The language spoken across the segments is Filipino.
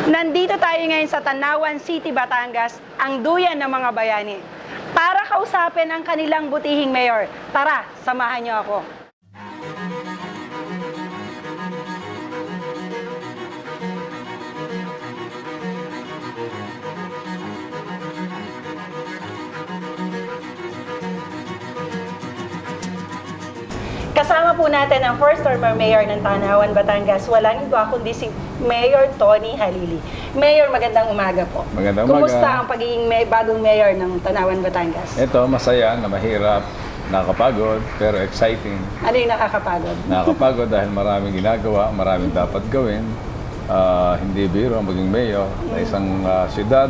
Nandito tayo ngayon sa Tanawan City, Batangas, ang duyan ng mga bayani. Para kausapin ang kanilang butihing mayor. Tara, samahan niyo ako. Kasama po natin ang first termer mayor ng Tanawan, Batangas. Walang iba kundi si Mayor Tony Halili. Mayor, magandang umaga po. Magandang umaga. Kumusta ang pagiging bagong mayor ng Tanawan, Batangas? Ito, masaya na mahirap, nakakapagod, pero exciting. Ano yung nakakapagod? Nakakapagod dahil maraming ginagawa, maraming dapat gawin. Hindi biro ang maging mayor sa isang syudad.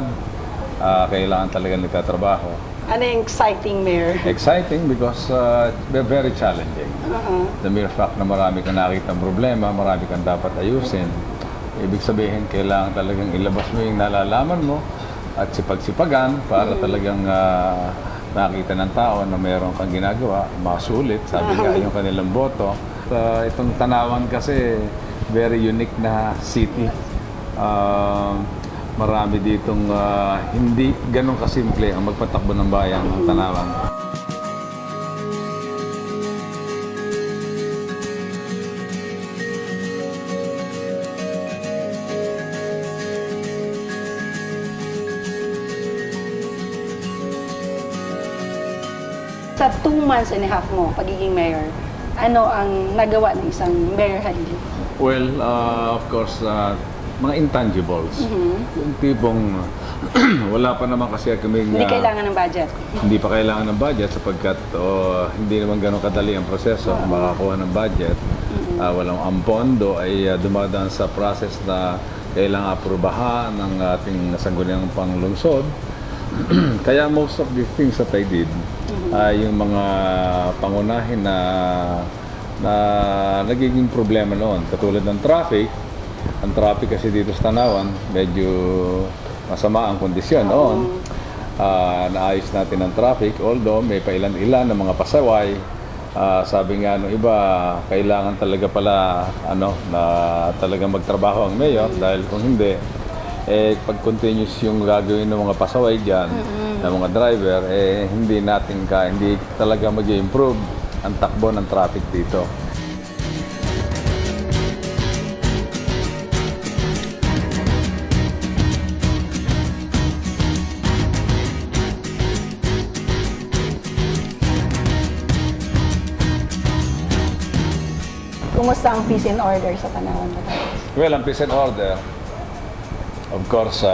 Kailangan talaga nagtatrabaho. Ano yung exciting, Mayor? Exciting because very challenging. The mere fact na marami kang nakitang problema, marami kang dapat ayusin. Ibig sabihin, kailangan talagang ilabas mo yung nalalaman mo at sipag-sipagan para talagang nakita ng tao na mayroon kang ginagawa, masulit, sabi nga yung kanilang boto. Itong Tanawan kasi, very unique na city. Marami ditong hindi ganun kasimple ang magpatakbo ng bayan ng Tanawan. Sa 2 months and a half mo, pagiging mayor, ano ang nagawa ng isang Mayor Halili? Well, of course, mga intangibles. Yung tipong wala pa naman kasi kaming... Hindi kailangan ng budget. Hindi pa kailangan ng budget sapagkat hindi naman ganun kadali ang proseso makakuha ng budget. Walang ang pondo ay dumadaan sa process na kailangan aprubahan ng ating sangguniang panglungsod. Kaya most of the things that I did, yung mga pangunahin na nagiging problema noon, katulad ng traffic. Ang traffic kasi dito sa Tanawan, medyo masama ang kondisyon noon. Naayos natin ang traffic, although may pailan-ilan ng mga pasaway. Sabi nga nung iba, kailangan talaga pala na talagang magtrabaho ang mayor dahil kung hindi, pag continuous yung gagawin ng mga pasaway dyan, ng mga driver, hindi talaga mag-improve ang takbo ng traffic dito. Kumusta ang peace and order sa Tanawan, Batangas? Well, ang peace and order, of course,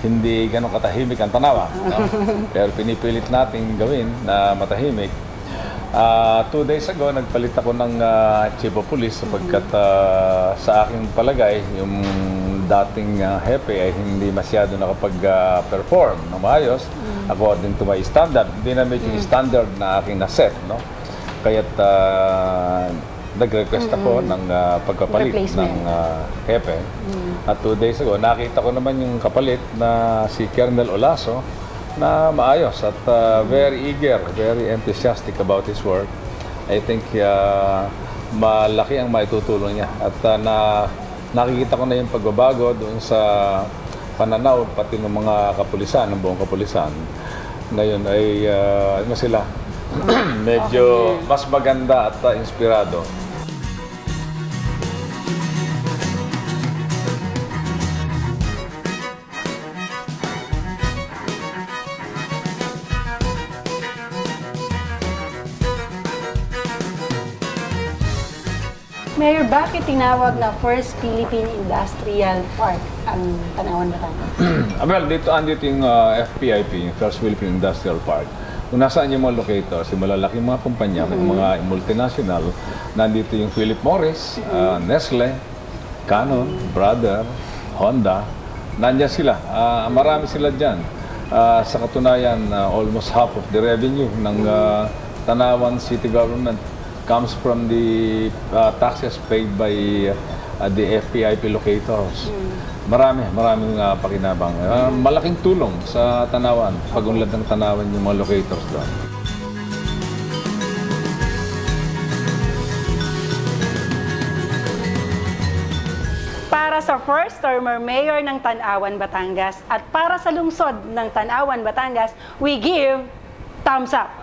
hindi ganun katahimik ang Tanawan. No? Pero pinipilit natin gawin na matahimik. 2 days ago, nagpalit ako ng chief of police sapagkat sa aking palagay, yung dating hepe ay hindi masyado nakapag-perform ng maayos according to my standard. Hindi na medyo yung standard na aking naset. No? Kaya't nag-request ako ng pagpapalit ng hepe. At 2 days ago, nakita ko naman yung kapalit na si Colonel Olaso na maayos at very eager, very enthusiastic about his work. I think malaki ang maitutulong niya. At nakikita ko na yung pagbabago doon sa pananaw pati ng mga kapulisan, ng buong kapulisan. Ngayon ay sila medyo mas maganda at inspirado. Mayor, bakit tinawag na First Philippine Industrial Park ang Tanawan, Batangas? Well, andito yung FPIP, yung First Philippine Industrial Park. Kung nasaan yung mga locators, yung malalaking mga kumpanya, mga multinational, nandito yung Philip Morris, Nestle, Canon, Brother, Honda, nandiyan sila. Marami sila dyan. Sa katunayan, almost half of the revenue ng Tanawan City Government comes from the taxes paid by the FPIP locators. Maraming pakinabang. Malaking tulong sa Tanawan, pag-unlad ng Tanawan yung mga locators doon. Para para sa first termer mayor ng Tanawan, Batangas at para sa lungsod ng Tanawan, Batangas, we give thumbs up.